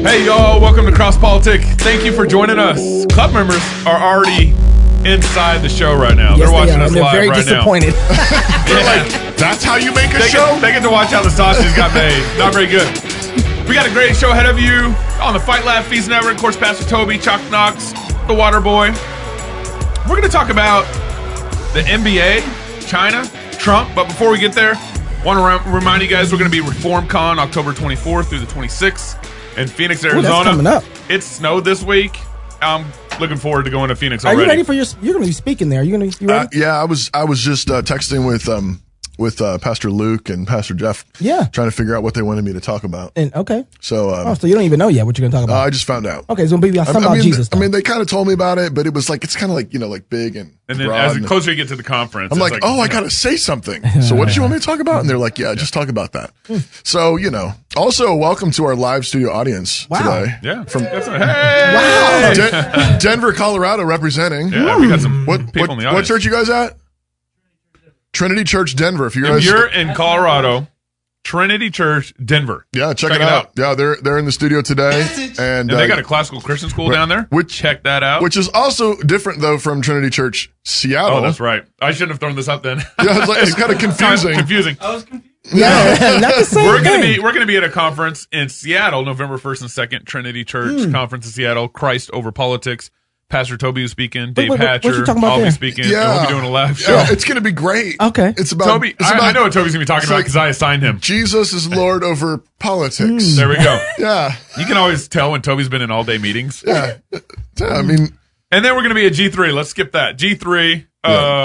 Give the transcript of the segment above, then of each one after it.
Hey, y'all. Welcome to Cross Politic. Thank you for joining us. Club members are already inside the show right now. Yes, they're watching are. us They're live very right disappointed. now. They're like, that's how you make a show? They get to watch how the sausage got made. Not very good. We got a great show ahead of you on the Fight Laugh Feast Network. Of course, Pastor Toby, Chuck Knox, the Water Boy. We're going to talk about the NBA, China, Trump. But before we get there, want to remind you guys we're going to be ReformCon October 24th through the 26th in Phoenix, Arizona. Ooh, that's coming up. It snowed this week. I'm looking forward to going to Phoenix Are already. you ready for your? You're going to be speaking there. You ready? Yeah, I was just texting with Pastor Luke and Pastor Jeff. Yeah. Trying to figure out what they wanted me to talk about. And okay. So, so you don't even know yet what you're going to talk about. I just found out. Okay, so maybe something about Jesus. I mean, they kind of told me about it, but it was like it's kind of like like big and then broad, as the closer you get to the conference, I'm it's like, I got to say something. So what did you want me to talk about? And they're like, yeah, just talk about that. So, also welcome to our live studio audience today. Yeah. From Wow. Denver, Colorado representing. Yeah, we got some people in the audience. What church you guys at? Trinity Church Denver. If you're in Colorado, Trinity Church Denver. Yeah, check it out. Yeah, they're in the studio today. And they got a classical Christian school down there. Check that out. Which is also different, though, from Trinity Church Seattle. Oh, that's right. I shouldn't have thrown this up then. Yeah, it's kind of confusing. I was confused. Yeah, not the same We're gonna be at a conference in Seattle, November 1st and 2nd, Trinity Church Conference in Seattle, Christ Over Politics. Pastor Toby is speaking. Dave Hatcher, I'll be speaking. Yeah. And we'll be doing a live show. Yeah, it's going to be great. Okay. It's about Toby. I know what Toby's going to be talking about because I assigned him. Jesus is Lord over politics. There we go. Yeah. You can always tell when Toby's been in all-day meetings. Yeah. I mean. And then we're going to be at G3. Let's skip that. G3.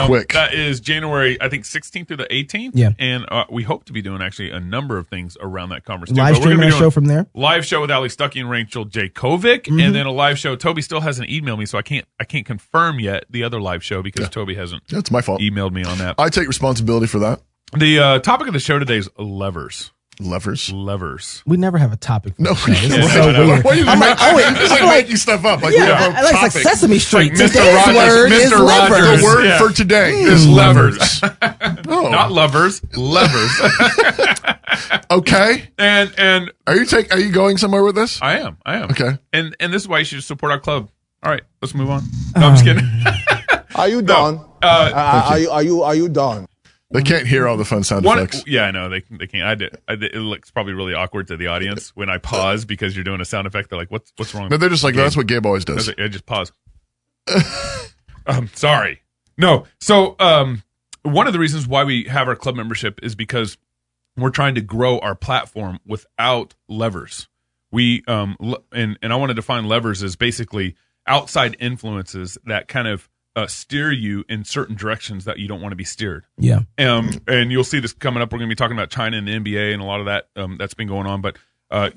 Quick. That is January, I think, 16th through the 18th. Yeah. And we hope to be doing actually a number of things around that conference. Too. Live streaming show from there. Live show with Ali Stuckey and Rachel Jakovic, and then a live show. Toby still hasn't emailed me, so I can't confirm yet the other live show because Toby hasn't. That's my fault. Emailed me on that. I take responsibility for that. The topic of the show today is levers. Levers. We never have a topic. No, this is so weird. Why are you I'm making stuff up? Like, yeah, I like Sesame Street. Like Mr. Today's Rogers. word is Mr. Rogers. levers. The word for today is levers. Oh. Not lovers, levers. Okay. And Are you going somewhere with this? I am. Okay. And this is why you should support our club. All right, let's move on. No, I'm just kidding. Are you done? Are you done? They can't hear all the fun sound effects. Yeah, I know they can't. It looks probably really awkward to the audience when I pause because you're doing a sound effect. They're like, "What's wrong?" No, they're just like, that's what Gabe always does. I just pause. Sorry. No. So one of the reasons why we have our club membership is because we're trying to grow our platform without levers. We and I want to define levers as basically outside influences that kind of steer you in certain directions that you don't want to be steered. Yeah. And you'll see this coming up. We're going to be talking about China and the NBA and a lot of that that's been going on. But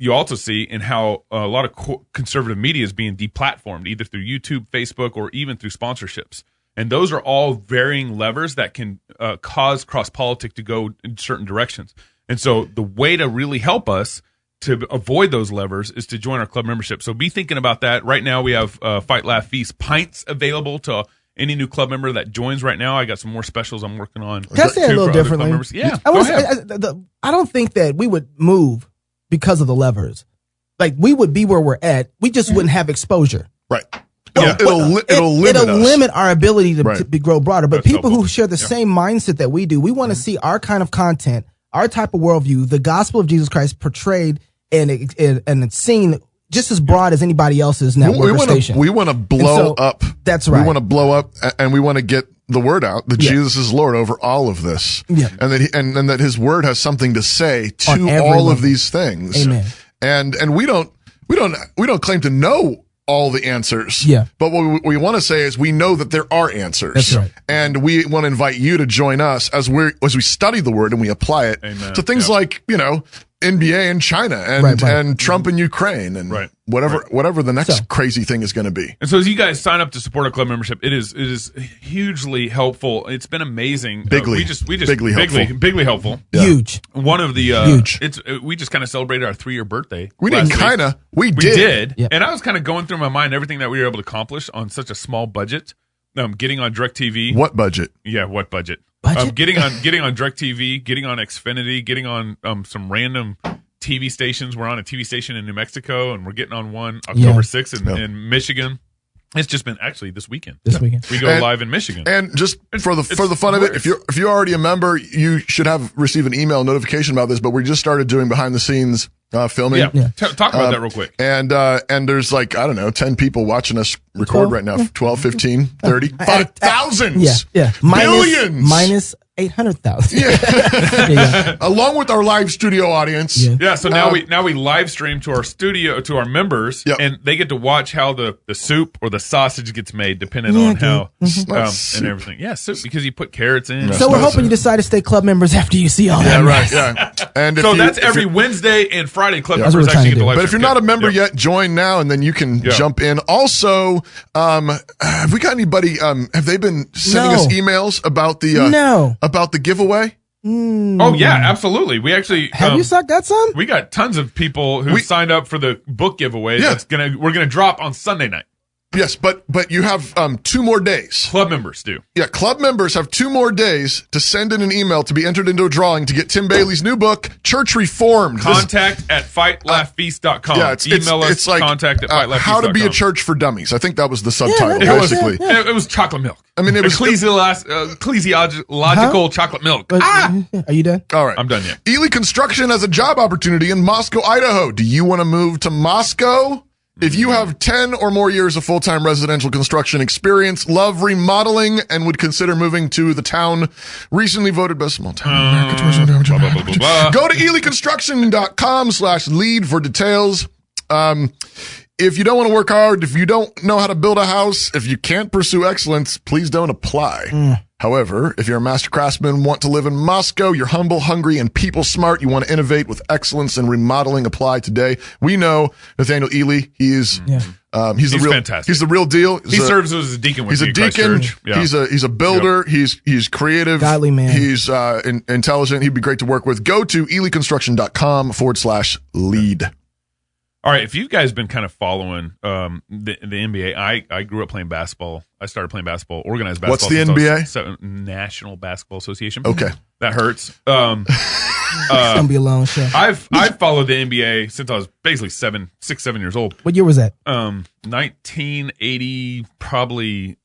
you also see in how a lot of conservative media is being deplatformed, either through YouTube, Facebook, or even through sponsorships. And those are all varying levers that can cause cross-politic to go in certain directions. And so the way to really help us to avoid those levers is to join our club membership. So be thinking about that. Right now we have Fight Laugh Feast pints available to any new club member that joins right now. I got some more specials I'm working on. Can I say it a little differently? Yeah, I don't think that we would move because of the levers. Like, we would be where we're at. We just wouldn't have exposure. Right. Yeah. It'll limit our ability to grow broader. But That's people helpful. who share the same mindset that we do, we want to see our kind of content, our type of worldview, the gospel of Jesus Christ portrayed and it's seen just as broad as anybody else's network or station. We want to blow up. That's right. We want to blow up, and we want to get the word out that Jesus is Lord over all of this. Yeah. And that and that his word has something to say to all level of these things. Amen. And we don't claim to know all the answers. Yeah. But what we want to say is we know that there are answers. That's right. And we want to invite you to join us as we study the word and we apply it to things like, NBA and China and Trump and Ukraine and whatever the next crazy thing is going to be. And so as you guys sign up to support our club membership, it is hugely helpful. It's been amazing. Bigly helpful. Yeah. Huge. One of the huge. We just kind of celebrated our 3-year birthday. We didn't kind of. We did. Yep. And I was kind of going through my mind everything that we were able to accomplish on such a small budget. Getting on DirecTV. What budget? Yeah, what budget? Budget? Getting on DirecTV, getting on Xfinity, getting on some random TV stations. We're on a TV station in New Mexico, and we're getting on one October 6th in Michigan. It's just been actually this weekend. We go live in Michigan. And just for the fun of it, if you're already a member, you should receive an email notification about this. But we just started doing behind the scenes filming. Yeah. Talk about that real quick. And there's 10 people watching us record right now. 12, 15, 30, 5,000. Yeah. Millions. Minus 800,000. Along with our live studio audience. So now we live stream to our studio, to our members, and they get to watch how the soup or the sausage gets made, depending on how and everything. Yeah, soup, because you put carrots in. So we're hoping you decide to stay club members after you see all that. Yeah, right. Yeah. And so that's every Wednesday and Friday. Club members actually get to live. But if you're not a member yet, join now, and then you can jump in. Also, have we got anybody? Have they been sending us emails about the giveaway? Oh yeah, absolutely. We actually have you got some? We got tons of people who signed up for the book giveaway. Yeah. We're gonna drop on Sunday night. Yes, but you have 2 more days. Club members do. Yeah, club members have 2 more days to send in an email to be entered into a drawing to get Tim Bayly's new book, Church Reformed. Contact at fightlaughfeast.com. Yeah, email us. It's like contact at fightlaughfeast.com. How to be a church for dummies. I think that was the subtitle, basically. It was chocolate milk. I mean, it was ecclesiological chocolate milk. Are you done? All right. I'm done yet. Ely Construction has a job opportunity in Moscow, Idaho. Do you want to move to Moscow? If you have 10 or more years of full-time residential construction experience, love remodeling, and would consider moving to the town recently voted best small town in America, go to elyconstruction.com/lead for details. If you don't want to work hard, if you don't know how to build a house, if you can't pursue excellence, please don't apply. However, if you're a master craftsman, want to live in Moscow, you're humble, hungry, and people smart, you want to innovate with excellence in remodeling, apply today. We know Nathaniel Ely. He's fantastic. He's the real deal. He serves as a deacon with He's a deacon. Yeah. He's a builder. Yep. He's creative. Godly man. He's intelligent. He'd be great to work with. Go to elyconstruction.com/lead. All right, if you guys been kind of following the NBA, I grew up playing basketball. I started playing basketball, organized basketball. What's the NBA? National Basketball Association. Okay, that hurts. It's gonna be a long show. I've followed the NBA since I was basically 7 years old. What year was that? 1980, probably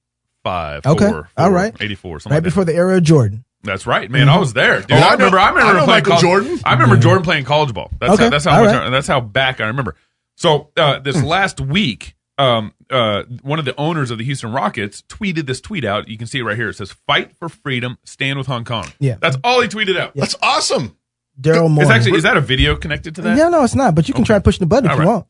5. Okay, 4, all right, 84, something right like before the era of Jordan. That's right, man. I was there, dude. I remember playing Jordan. I remember Jordan playing college ball. That's how back I remember. So this last week, one of the owners of the Houston Rockets tweeted this tweet out. You can see it right here. It says, "Fight for freedom, stand with Hong Kong." Yeah, that's all he tweeted out. Yeah. That's awesome. Daryl Moore. Is that a video connected to that? Yeah, no, it's not. But you can try pushing the button if you want.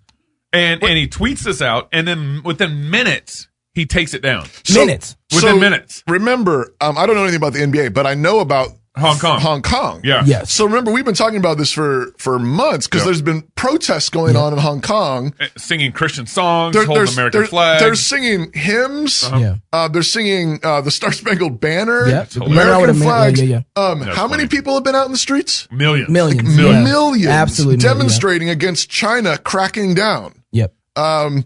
And he tweets this out, and then within minutes, he takes it down. Within minutes. Remember, I don't know anything about the NBA, but I know about Hong Kong. Yeah. Yes. So remember, we've been talking about this for months because there's been protests going on in Hong Kong. Singing Christian songs, holding American flags. They're singing hymns. They're singing the Star Spangled Banner. Yeah. American flags. How funny. many people have been out in the streets? Millions. Millions. Absolutely. Demonstrating against China cracking down. Yep. And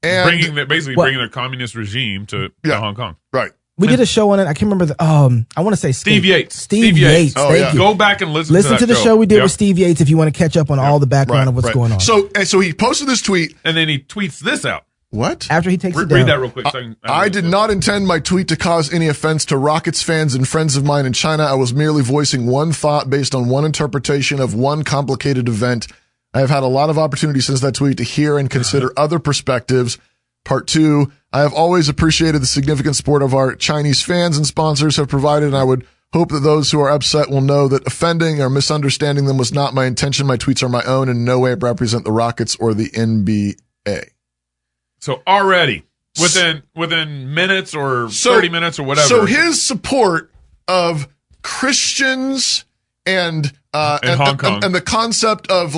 bringing their communist regime to Hong Kong. Right. We did a show on it. I can't remember I want to say Steve Yates. Steve Yates. Oh, Thank you. Go back and listen to the show we did with Steve Yates if you want to catch up on all the background of what's going on. So he posted this tweet. And then he tweets this out. What? After he takes it down. Read that real quick. I did not intend my tweet to cause any offense to Rockets fans and friends of mine in China. I was merely voicing one thought based on one interpretation of one complicated event. I have had a lot of opportunity since that tweet to hear and consider other perspectives. Part 2, I have always appreciated the significant support of our Chinese fans and sponsors have provided, and I would hope that those who are upset will know that offending or misunderstanding them was not my intention. My tweets are my own and in no way represent the Rockets or the NBA. So already, within minutes or 30 minutes or whatever. So his support of Christians and Hong Kong. And the concept of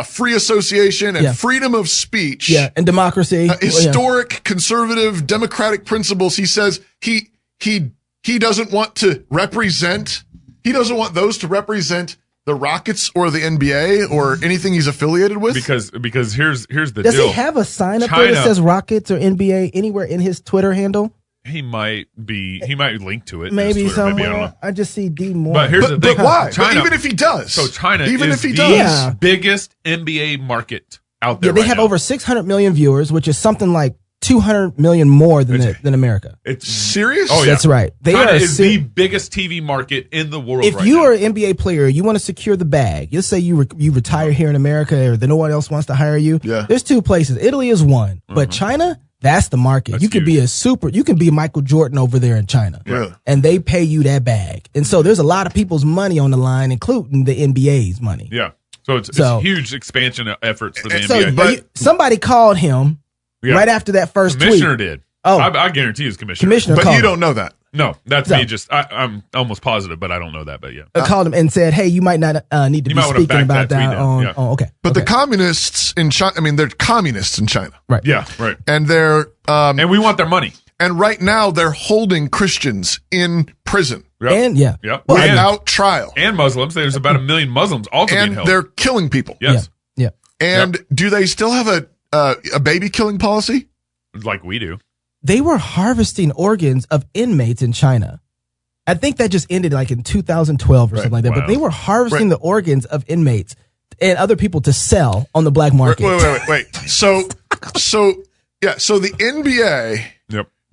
free association and freedom of speech. Yeah, and democracy. Historic, conservative, democratic principles. He says he doesn't want to represent, he doesn't want those to represent the Rockets or the NBA or anything he's affiliated with. Because here's the deal. Does he have a sign up there that says Rockets or NBA anywhere in his Twitter handle? He might link to it. Maybe Twitter, somewhere. Maybe, I don't know. I just see D more. But here's the thing. But why? China, but even if he does. So China even is if he the does. biggest NBA market out there. Yeah, they right have now. over 600 million viewers, which is something like 200 million more than America. It's serious. Oh yeah, that's right. China is the biggest TV market in the world. If right you now. are an NBA player, you want to secure the bag. Let's say you retire here in America, or no one else wants to hire you. Yeah. There's two places. Italy is one, but China, that's the market. That's you could huge. you can be Michael Jordan over there in China, and they pay you that bag. And so there's a lot of people's money on the line, including the NBA's money. Yeah, so it's huge expansion efforts for the NBA. So, but somebody called him. Yeah. Right after that first commissioner tweet. did. Oh, I guarantee it's commissioner. But you don't know that. No, that's me. Just I'm almost positive, but I don't know that. But yeah, I called him and said, "Hey, you might not need to be speaking about that." Okay. But the communists in China, I mean, they're communists in China, right? Yeah, right. And they're and we want their money. And right now, they're holding Christians in prison. Yep. And without trial. And Muslims. There's about 1 million Muslims also being held. And they're killing people. Yes. Yeah. And do they still have a baby killing policy? Like we do. They were harvesting organs of inmates in China. I think that just ended like in 2012 or something like that. Wow. But they were harvesting the organs of inmates and other people to sell on the black market. Wait. So the NBA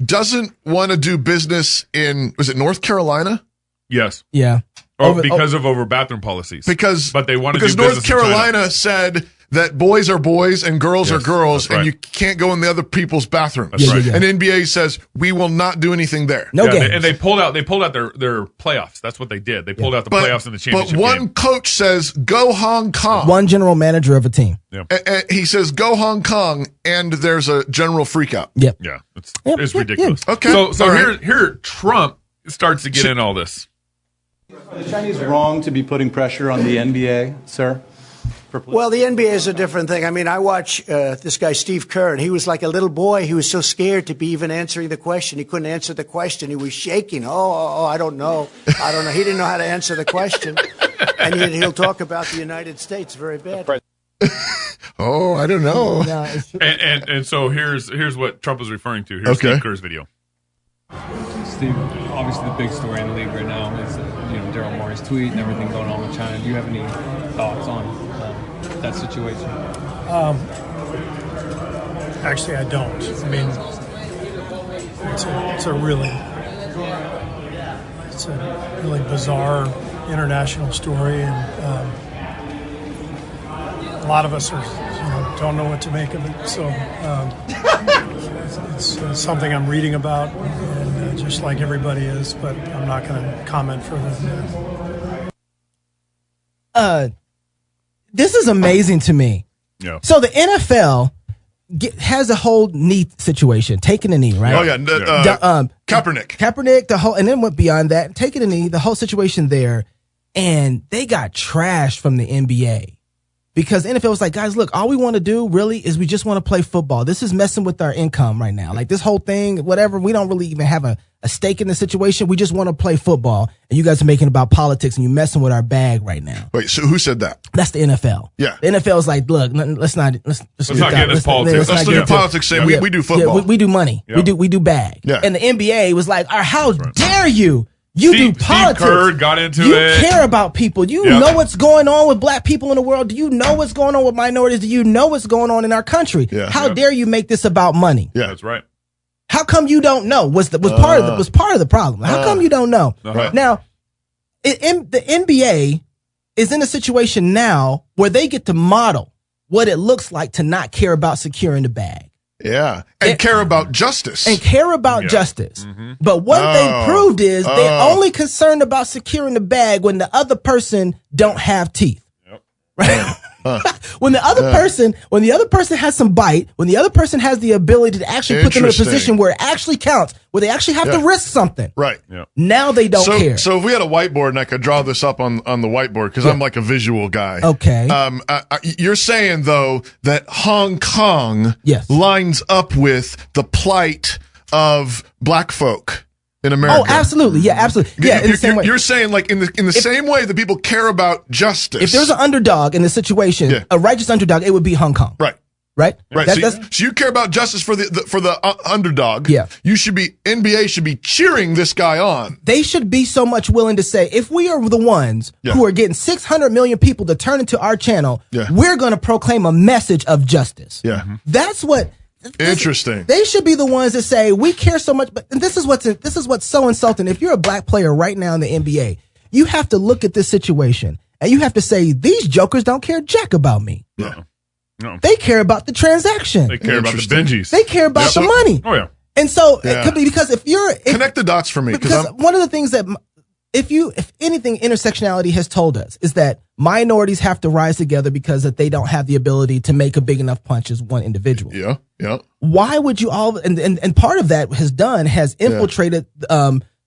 doesn't want to do business in, was it North Carolina? Yes. Yeah. Because of bathroom policies. But they want to do because North Carolina said that boys are boys and girls are girls, and you can't go in the other people's bathrooms. That's right. And NBA says we will not do anything there. No games. And they pulled out their playoffs. That's what they did. They pulled out the playoffs in the championship. But one coach says go Hong Kong. One general manager of a team. Yeah. And he says go Hong Kong, and there's a general freakout. Yep. Yeah. It's ridiculous. Yeah. Okay. So here Trump starts to get in all this. Are the Chinese wrong to be putting pressure on the NBA, sir? Well, the NBA is a different thing. I mean, I watch this guy, Steve Kerr, and he was like a little boy. He was so scared to be even answering the question. He couldn't answer the question. He was shaking. I don't know. He didn't know how to answer the question. And he'll talk about the United States very bad. I don't know. And so here's what Trump was referring to. Here's Steve Kerr's video. Steve, obviously the big story in the league right now is Daryl Morey's tweet and everything going on with China. Do you have any thoughts on that situation? Actually, I don't. I mean, it's a really bizarre international story, and a lot of us don't know what to make of it. So it's something I'm reading about, and just like everybody is, but I'm not going to comment further than that. This is amazing to me. Yeah. So the NFL has a whole knee situation, taking a knee, right? Oh yeah, Kaepernick, the whole, and then went beyond that, taking a knee, the whole situation there, and they got trashed from the NBA. Because the NFL was like, guys, look, all we want to do really is we just want to play football. This is messing with our income right now. Like this whole thing, whatever, we don't really even have a stake in the situation. We just want to play football. And you guys are making it about politics and you're messing with our bag right now. Wait, so who said that? That's the NFL. Yeah. The NFL is like, look, let's not get into politics. Let's do politics. Say we do football. Yeah, we do money. Yeah. We do bag. Yeah. And the NBA was like, how dare you? You do politics. Steve Kerr got into you it. You care about people. You know what's going on with black people in the world. Do you know what's going on with minorities? Do you know what's going on in our country? Yeah. How dare you make this about money? Yeah, that's right. How come you don't know? Was part of the problem? How come you don't know? Right. Now, the NBA is in a situation now where they get to model what it looks like to not care about securing the bag. Yeah. And care about justice. Justice. Mm-hmm. But what they proved is they're only concerned about securing the bag when the other person don't have teeth. Yep. Right? When the other person has some bite, when the other person has the ability to actually put them in a position where it actually counts, where they actually have to risk something. Right. Yep. Now they don't care. So if we had a whiteboard and I could draw this up on the whiteboard, because I'm like a visual guy. Okay. You're saying though that Hong Kong lines up with the plight of black folk in America. Oh, absolutely. Yeah, absolutely. Yeah, in the same way. You're saying like in the same way that people care about justice. If there's an underdog in the situation, a righteous underdog, it would be Hong Kong. Right. Right. So you care about justice for the underdog. Yeah. NBA should be cheering this guy on. They should be so much willing to say, if we are the ones who are getting 600 million people to turn into our channel, we're going to proclaim a message of justice. Yeah. That's what. Interesting. They should be the ones that say, we care so much. But this is what's so insulting. If you're a black player right now in the NBA, you have to look at this situation and you have to say, these jokers don't care jack about me. Yeah. No. They care about the transaction. They care about the Benjis. They care about the money. Oh, yeah. And so it could be because connect the dots for me. Because one of the things that, if anything, intersectionality has told us is that minorities have to rise together because that they don't have the ability to make a big enough punch as one individual. Yeah. Yeah. Why would you all, and part of that has infiltrated,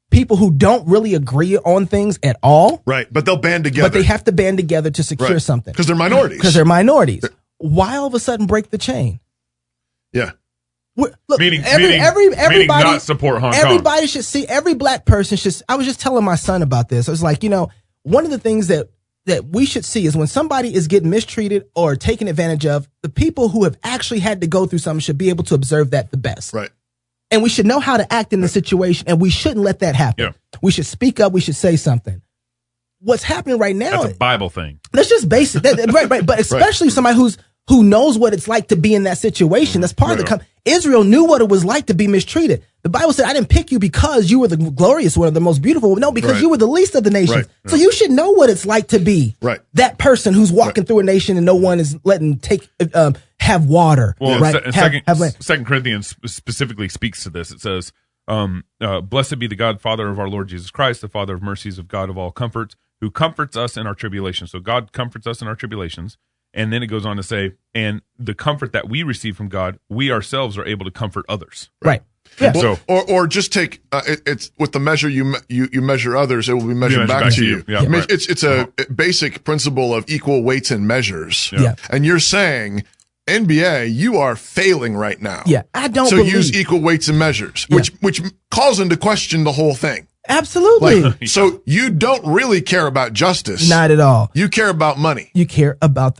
people who don't really agree on things at all. Right. But they'll band together. But they have to band together to secure something. Because they're minorities. Why all of a sudden break the chain? Yeah. Look, meaning everybody not support Hong Kong. Everybody should see, every black person should. I was just telling my son about this. I was like, one of the things that we should see is when somebody is getting mistreated or taken advantage of, the people who have actually had to go through something should be able to observe that the best. Right. And we should know how to act in the situation, and we shouldn't let that happen. Yeah. We should speak up. We should say something. What's happening right now? That's a Bible thing. That's just basic. Right. But especially somebody who knows what it's like to be in that situation. That's part of the Israel knew what it was like to be mistreated. The Bible said, I didn't pick you because you were the glorious one, or the most beautiful. No, because you were the least of the nations. Right. So you should know what it's like to be that person who's walking through a nation and no one is letting have water. Well, right? Second Corinthians specifically speaks to this. It says, blessed be the God, Father of our Lord Jesus Christ, the Father of mercies, of God of all comforts, who comforts us in our tribulations. So God comforts us in our tribulations. And then it goes on to say, and the comfort that we receive from God, we ourselves are able to comfort others. Right. Yeah. Well, or just take it's with the measure you measure others, it will be measured back to you. Yeah. I mean, it's a basic principle of equal weights and measures. Yeah. And you're saying, NBA, you are failing right now. Yeah, I don't. So use equal weights and measures, which calls into question the whole thing. Absolutely. So you don't really care about justice. Not at all. You care about money. You care about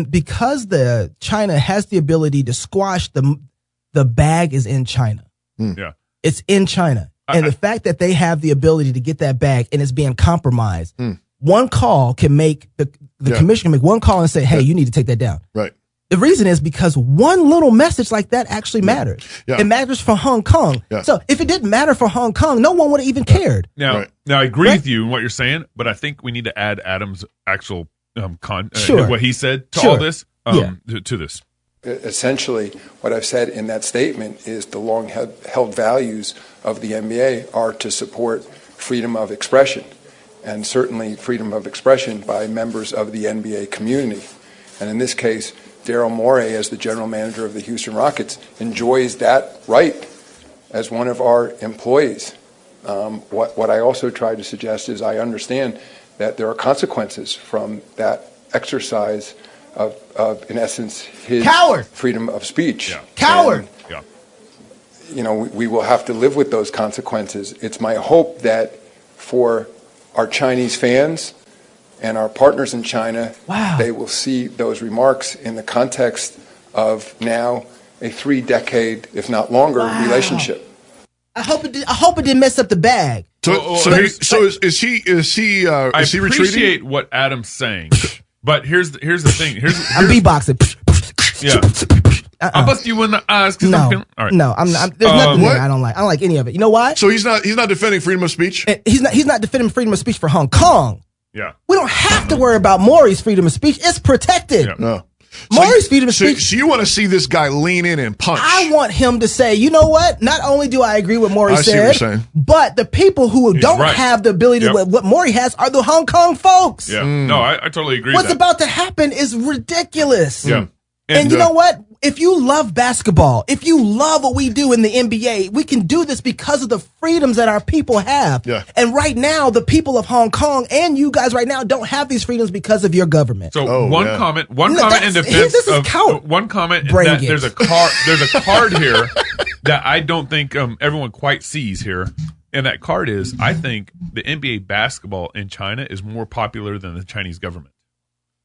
because the China has the ability to squash the bag is in China. Yeah. It's in China. And the fact that they have the ability to get that bag and it's being compromised, one call can make the commission can make one call and say, hey, you need to take that down. Right. The reason is because one little message like that actually matters. Yeah. It matters for Hong Kong. Yeah. So if it didn't matter for Hong Kong, no one would have even cared. Now I agree with you in what you're saying, but I think we need to add Adam's actual what he said to all this to this. Essentially, what I've said in that statement is the long-held values of the NBA are to support freedom of expression, and certainly freedom of expression by members of the NBA community. And in this case, Daryl Morey, as the general manager of the Houston Rockets, enjoys that right as one of our employees. What I also try to suggest is I understand that there are consequences from that exercise of in essence, his freedom of speech. Yeah. Coward. And, we will have to live with those consequences. It's my hope that for our Chinese fans and our partners in China, they will see those remarks in the context of now a 3-decade, if not longer, relationship. I hope it didn't mess up the bag. Is he retreating? I appreciate what Adam's saying, but here's the thing. I'm beatboxing. Yeah. I'll bust you in the eyes. All right. No, I'm not. There's nothing there I don't like. I don't like any of it. You know why? So he's not defending freedom of speech? He's not defending freedom of speech for Hong Kong. Yeah. We don't have to worry about Maury's freedom of speech. It's protected. Yeah. No. Maury's freedom of speech. So you want to see this guy lean in and punch? I want him to say, you know what? Not only do I agree with Maury said, but the people who don't have the ability to what Maury has are the Hong Kong folks. Yeah. No, I totally agree. What's about to happen is ridiculous. Yeah. And you know what? If you love basketball, if you love what we do in the NBA, we can do this because of the freedoms that our people have. Yeah. And right now, the people of Hong Kong and you guys right now don't have these freedoms because of your government. So one comment in defense of one comment that there's a card here that I don't think everyone quite sees here. And that card is, I think the NBA basketball in China is more popular than the Chinese government.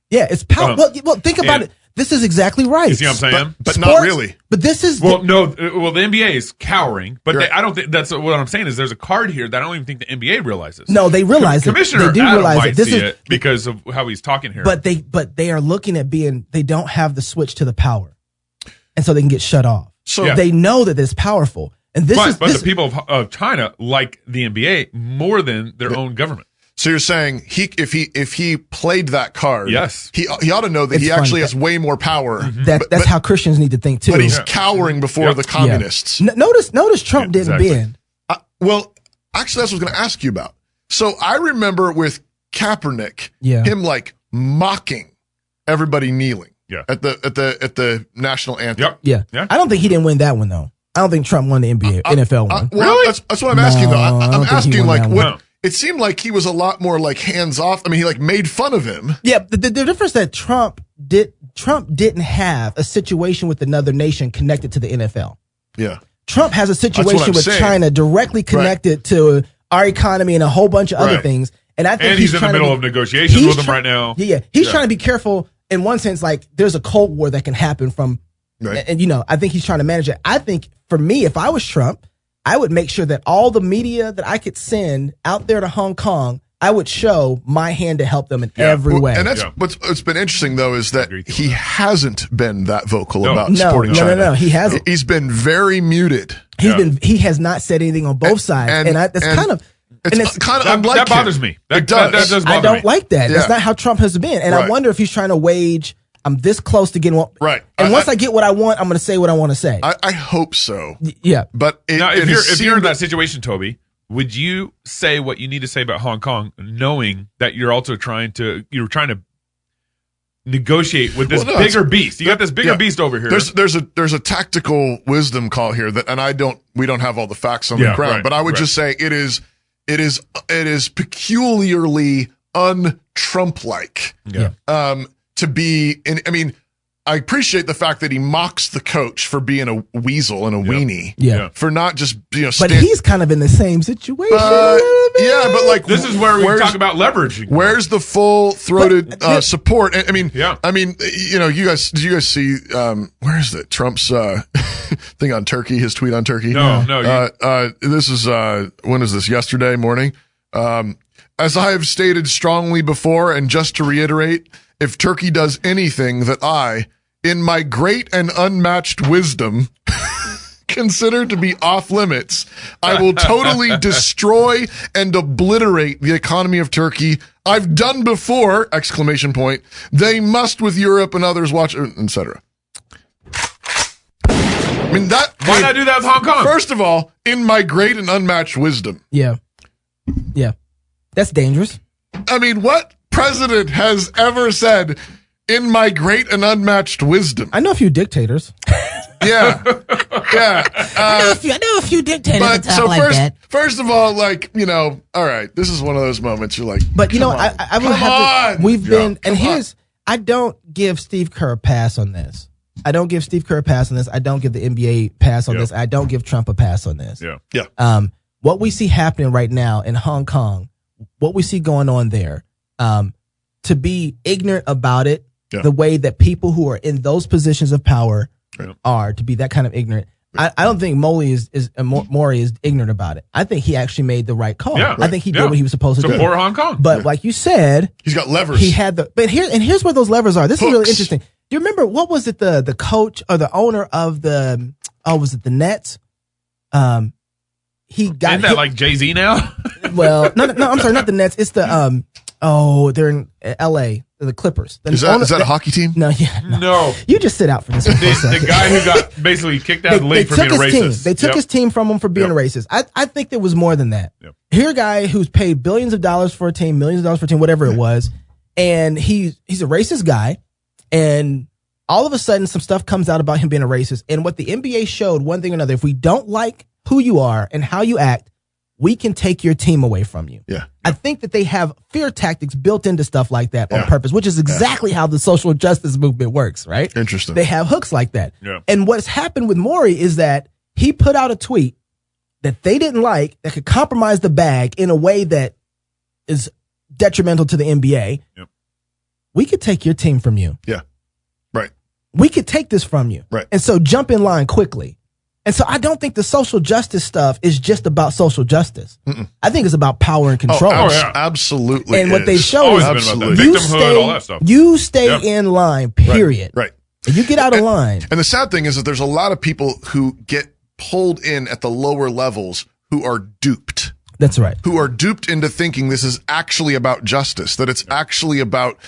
Yeah, it's powerful. Well, think about it. This is exactly right. You see what I'm saying? But not really. But this is the NBA is cowering, but I don't think that's what I'm saying is there's a card here that I don't even think the NBA realizes. No, they realize it. Commissioner they do Adam realize might it. This see is it because of how he's talking here. But they are looking at they don't have the switch to the power, and so they can get shut off. So they know that it's powerful, and but the people of China like the NBA more than their own government. So you're saying if he played that card, yes, he ought to know that he actually has way more power. That's how Christians need to think too. But he's cowering before the communists. Notice Trump didn't bend. Well, actually, that's what I was going to ask you about. So I remember with Kaepernick, him like mocking everybody kneeling at the national anthem. Yeah. I don't think he didn't win that one though. I don't think Trump won the NFL one. Really? That's what I'm asking though. I'm asking like what. It seemed like he was a lot more like hands off. I mean, he like made fun of him. Yeah, the difference that Trump didn't have a situation with another nation connected to the NFL. Yeah. Trump has a situation with China directly connected to our economy and a whole bunch of other things. And I think he's in the middle of negotiations with them right now. Yeah. He's trying to be careful in one sense, like there's a Cold War that can happen from, and I think he's trying to manage it. I think for me, if I was Trump, I would make sure that all the media that I could send out there to Hong Kong, I would show my hand to help them in every way. And that's what's been interesting, though, is that he hasn't been that vocal about supporting China. No, he hasn't. He's been very muted. He has not said anything on both sides. It's kind of unlike that bothers me. That does bother me. I don't like that. That's not how Trump has been. And I wonder if he's trying to wage, I'm this close to getting what. Right. And once I get what I want, I'm going to say what I want to say. I hope so. Yeah. But if you're in that situation, Toby, would you say what you need to say about Hong Kong, knowing that you're also trying to negotiate with this bigger beast? You got this bigger beast over here. There's a tactical wisdom call here we don't have all the facts on the ground, but I would just say it is peculiarly un-Trump-like. To be I appreciate the fact that he mocks the coach for being a weasel and a weenie. For not just but he's kind of in the same situation. But like this is where we talk about leverage. Where's the full-throated support? You guys, did you guys see where is it? Trump's thing on Turkey, his tweet on Turkey? No. This is when is this? Yesterday morning. As I have stated strongly before, and just to reiterate, if Turkey does anything that I, in my great and unmatched wisdom, consider to be off limits, I will totally destroy and obliterate the economy of Turkey. I've done before, ! They must with Europe and others watch, etc. I mean, why not do that with Hong Kong? First of all, in my great and unmatched wisdom. Yeah. That's dangerous. I mean, what president has ever said, in my great and unmatched wisdom? I know a few dictators. I know a few dictators that talk like that. First of all, all right, this is one of those moments you're like, but I will have to. We've been, and I don't give Steve Kerr a pass on this. I don't give Steve Kerr a pass on this. I don't give the NBA pass on this. I don't give Trump a pass on this. What we see happening right now in Hong Kong, what we see going on there, to be ignorant about it, the way that people who are in those positions of power are, to be that kind of ignorant. I don't think Mori is ignorant about it. I think he actually made the right call. I think he did what he was supposed to do. Support Hong Kong. But like you said, he's got levers. He had here's where those levers are. This is really interesting. Do you remember what was it? The coach or the owner of was it the Nets? He got Isn't that like Jay-Z now? Well, no, I'm sorry, not the Nets. It's the they're in LA, the Clippers. Is that a hockey team? No. You just sit out for this. The guy who got basically kicked out of the league for being a racist. They took his team from him for being a racist. I think there was more than that. Here, a guy who's paid billions of dollars for a team, millions of dollars for a team, whatever it was, and he's a racist guy, and all of a sudden some stuff comes out about him being a racist. And what the NBA showed, one thing or another, if we don't like who you are and how you act, we can take your team away from you. I think that they have fear tactics built into stuff like that on purpose, which is exactly how the social justice movement works, right? Interesting. They have hooks like that. And what's happened with Mori is that he put out a tweet that they didn't like, that could compromise the bag in a way that is detrimental to the NBA. We could take your team from you. we could take this from you. Right. And so jump in line quickly. And so I don't think the social justice stuff is just about social justice. I think it's about power and control. Absolutely. And what they show is you stay in line, period. Right. And you get out of line. And the sad thing is that there's a lot of people who get pulled in at the lower levels who are duped. That's right. Who are duped into thinking this is actually about justice, that it's actually about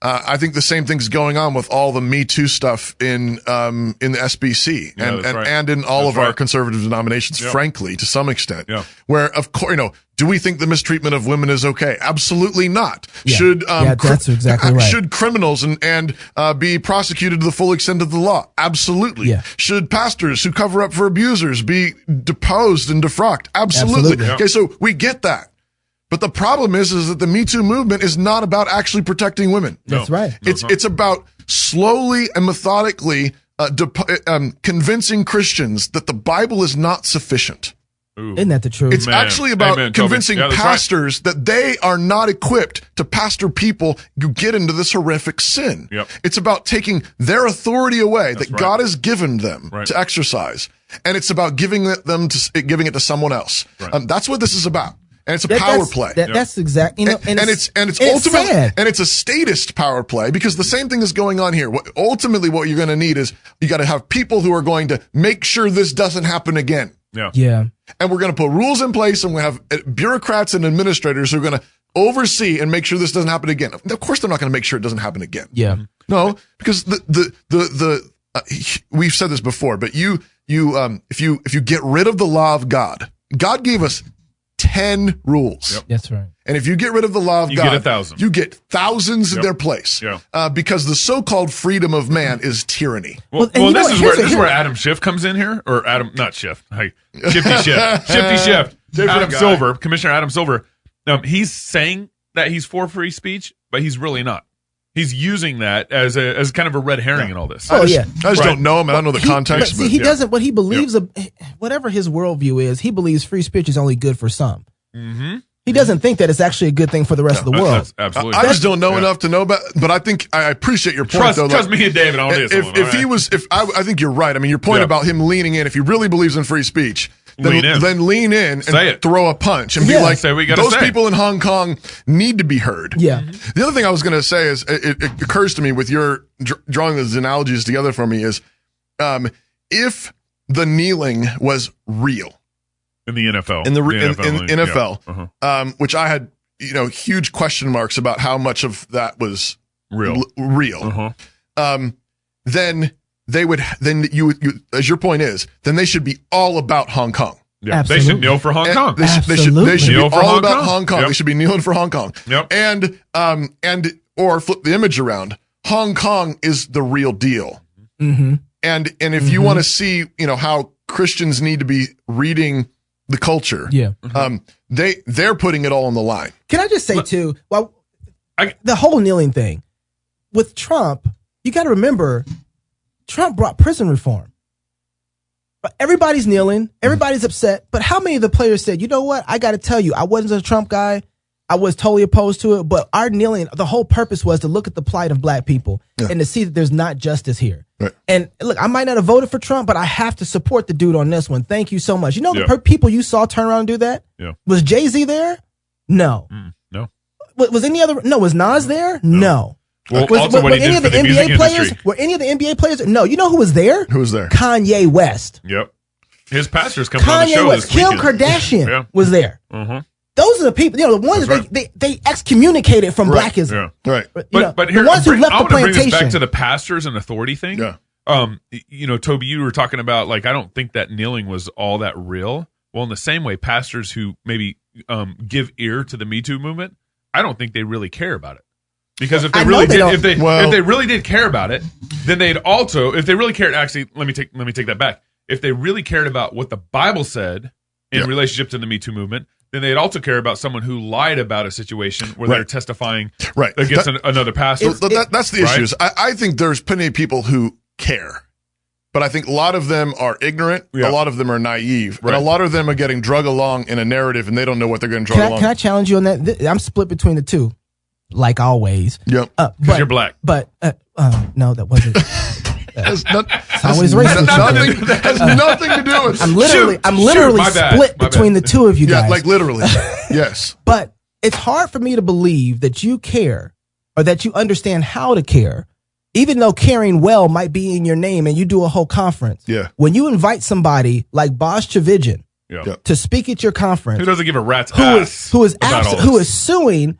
I think the same thing's going on with all the Me Too stuff in the SBC and in all of our conservative denominations, frankly, to some extent, where of course, do we think the mistreatment of women is okay? Absolutely not. Yeah. That's exactly right. Should criminals and be prosecuted to the full extent of the law? Absolutely. Yeah. Should pastors who cover up for abusers be deposed and defrocked? Absolutely. Okay, so we get that. But the problem is that the Me Too movement is not about actually protecting women. That's right. It's about slowly and methodically convincing Christians that the Bible is not sufficient. Ooh. Isn't that the truth? It's actually about convincing pastors that they are not equipped to pastor people who get into this horrific sin. Yep. It's about taking their authority away that God has given them to exercise, and it's about giving it to someone else. Right. That's what this is about. And it's a power play. That's exactly, and it's ultimately, and it's a statist power play, because the same thing is going on here. Ultimately, what you're going to need is you got to have people who are going to make sure this doesn't happen again. Yeah. And we're going to put rules in place, and we have bureaucrats and administrators who are going to oversee and make sure this doesn't happen again. Of course, they're not going to make sure it doesn't happen again. Yeah. No, because we've said this before, but if you get rid of the law of God gave us 10 rules. Yep. That's right. And if you get rid of the law of God, get 1,000. You get thousands in their place. Because the so-called freedom of man is tyranny. Well, this is where Adam Schiff comes in here, or not Schiff. Shifty Schiff. Shifty Schiff. Adam Silver, Commissioner Adam Silver. He's saying that he's for free speech, but he's really not. He's using that as kind of a red herring in all this. I just don't know him. I don't know the context. He doesn't. What he believes, whatever his worldview is, he believes free speech is only good for some. Mm-hmm. He doesn't think that it's actually a good thing for the rest of the world. Absolutely. I just don't know enough to know about. But I think I appreciate your point. Trust me and David on this. I think you're right. I mean, your point about him leaning in. If he really believes in free speach, then lean in and throw a punch and be like, those people in Hong Kong need to be heard. Yeah. The other thing I was going to say is, it occurs to me with your drawing those analogies together for me is, if the kneeling was real in the NFL, in NFL, which I had, huge question marks about how much of that was real. Then they would, you as your point is, then they should be all about Hong Kong. Yeah, they should kneel for Hong Kong. They should be all about Hong Kong. They should be kneeling for Hong Kong. Yep. And or flip the image around. Hong Kong is the real deal. Mm-hmm. And if you want to see, how Christians need to be reading the culture, they're putting it all on the line. Can I just say too? Well, the whole kneeling thing with Trump, you got to remember, Trump brought prison reform. But everybody's kneeling, everybody's upset. But how many of the players said, you know what? I got to tell you, I wasn't a Trump guy. I was totally opposed to it. But our kneeling, the whole purpose was to look at the plight of black people and to see that there's not justice here. Right. And look, I might not have voted for Trump, but I have to support the dude on this one. Thank you so much. You know, the people you saw turn around and do that? Yeah. Was Jay-Z there? No. No. Was any other? No. Was Nas there? No. Well, were any of the NBA players? Were any of the NBA players? No. You know who was there? Who was there? Kanye West. Yep. His pastor's coming on the show West. this weekend. Kim Kardashian was there. Mm-hmm. Those are the people. The ones that they excommunicated from blackism. Yeah. Right. But here, the ones who left I the want to bring plantation. this back to the pastors and authority thing. Yeah. Toby, you were talking about I don't think that kneeling was all that real. Well, in the same way, pastors who maybe give ear to the Me Too movement, I don't think they really care about it. Because if they really did care about it, then they'd also, if they really cared, actually, let me take that back. If they really cared about what the Bible said in relationship to the Me Too movement, then they'd also care about someone who lied about a situation where they're testifying against another pastor. That's the issue. I think there's plenty of people who care, but I think a lot of them are ignorant. A lot of them are naive, and a lot of them are getting drug along in a narrative, and they don't know what they're getting drug along. Can I challenge you on that? I'm split between the two. like always. Yep. Because you're black. But no, that wasn't. Has nothing to do with. I'm literally split between the two of you guys. Yeah, like literally. Yes. But it's hard for me to believe that you care or that you understand how to care, even though caring well might be in your name and you do a whole conference. Yeah. When you invite somebody like Boz Chividjian to speak at your conference, who doesn't give a rat's ass, who is suing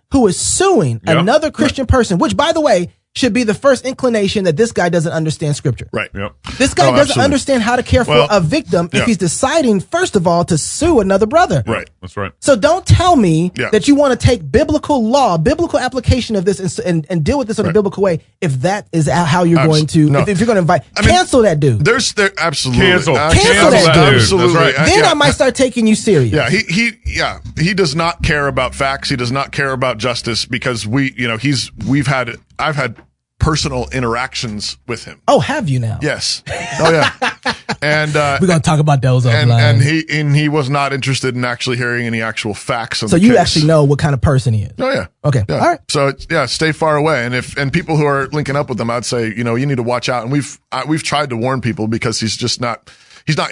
another Christian person, which, by the way, should be the first inclination that this guy doesn't understand scripture. Right. Yep. This guy doesn't understand how to care for a victim if he's deciding, first of all, to sue another brother. Right. That's right. So don't tell me that you want to take biblical law, biblical application of this and deal with this in a biblical way if that is how you're going to, if you're going to invite, cancel that dude. Absolutely. Cancel that dude. Absolutely. Right. Then I might start taking you serious. Yeah. He does not care about facts. He does not care about justice because I've had personal interactions with him. Oh, have you now? Yes. Oh yeah. And we're gonna talk about those offline. And he was not interested in actually hearing any actual facts on so the you case. actually know what kind of person he is. Oh yeah. Okay. Yeah. All right. So stay far away. And people who are linking up with him, I'd say, you need to watch out. And we've tried to warn people because he's not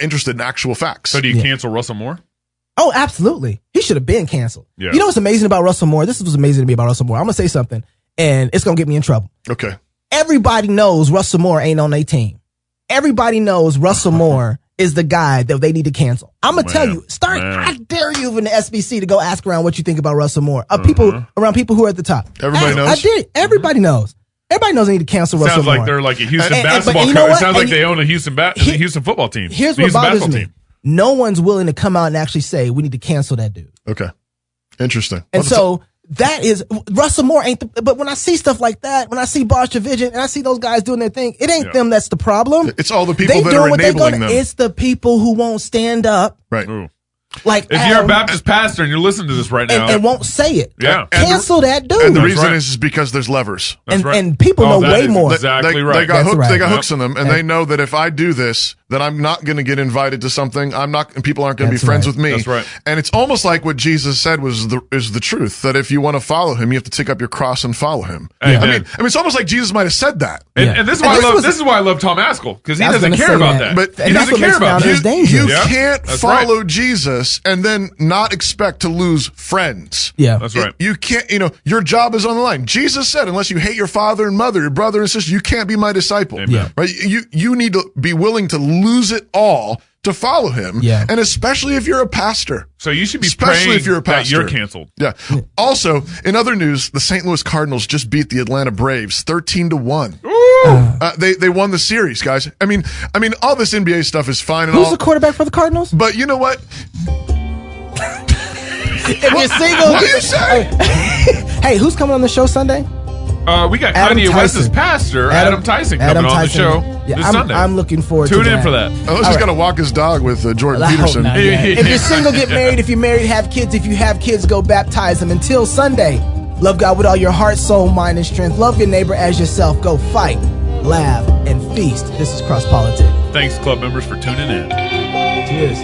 interested in actual facts. So do you cancel Russell Moore? Oh, absolutely. He should have been canceled. Yeah. You know what's amazing about Russell Moore? This was amazing to me about Russell Moore. I'm gonna say something, and it's gonna get me in trouble. Okay. Everybody knows Russell Moore ain't on their team. Everybody knows Russell Moore is the guy that they need to cancel. I'm gonna tell you, I dare you in the SBC to go ask around what you think about Russell Moore. Around people who are at the top. Everybody knows. I did. Everybody knows. Everybody knows they need to cancel Russell Moore. Sounds like they're like a Houston basketball coach. It sounds like they own a Houston football team. Here's what bothers me. No one's willing to come out and actually say we need to cancel that dude. Okay. Interesting. And so that is Russell Moore but when I see stuff like that, when I see Boz Chividjian and I see those guys doing their thing, it ain't them that's the problem. It's all the people that are enabling them. It's the people who won't stand up. Right. Ooh. Like if you're a Baptist pastor and you're listening to this right now and won't say it, cancel that dude. And the reason is because there's levers, and people know way more. Exactly right. They got hooks in them, and they know that if I do this, then I'm not going to get invited to something. And people aren't going to be friends with me. That's right. And it's almost like what Jesus said is the truth, that if you want to follow him, you have to take up your cross and follow him. I mean, it's almost like Jesus might have said that. And this is why I love Tom Askell, because he doesn't care about that. But he doesn't care about that. You can't follow Jesus and then not expect to lose friends. Yeah, that's right. You can't, your job is on the line. Jesus said, unless you hate your father and mother, your brother and sister, you can't be my disciple. Amen. Right? You need to be willing to lose it all to follow him. Yeah. And especially if you're a pastor. So you should be especially if you're a pastor. That you're canceled. Yeah. Also, in other news, the St. Louis Cardinals just beat the Atlanta Braves 13-1. They won the series, guys. I mean, all this NBA stuff is fine and Who's the quarterback for the Cardinals? But you know what? If you're single, what do you say? Hey, who's coming on the show Sunday? We got Kanye West's pastor, Adam Tyson, coming on the show this Sunday. I'm looking forward to that. Tune in for that. Unless he's got to walk his dog with Jordan Peterson. If you're single, get married. If you're married, have kids. If you have kids, go baptize them. Until Sunday, love God with all your heart, soul, mind, and strength. Love your neighbor as yourself. Go fight, laugh, and feast. This is Cross Politics. Thanks, club members, for tuning in. Cheers.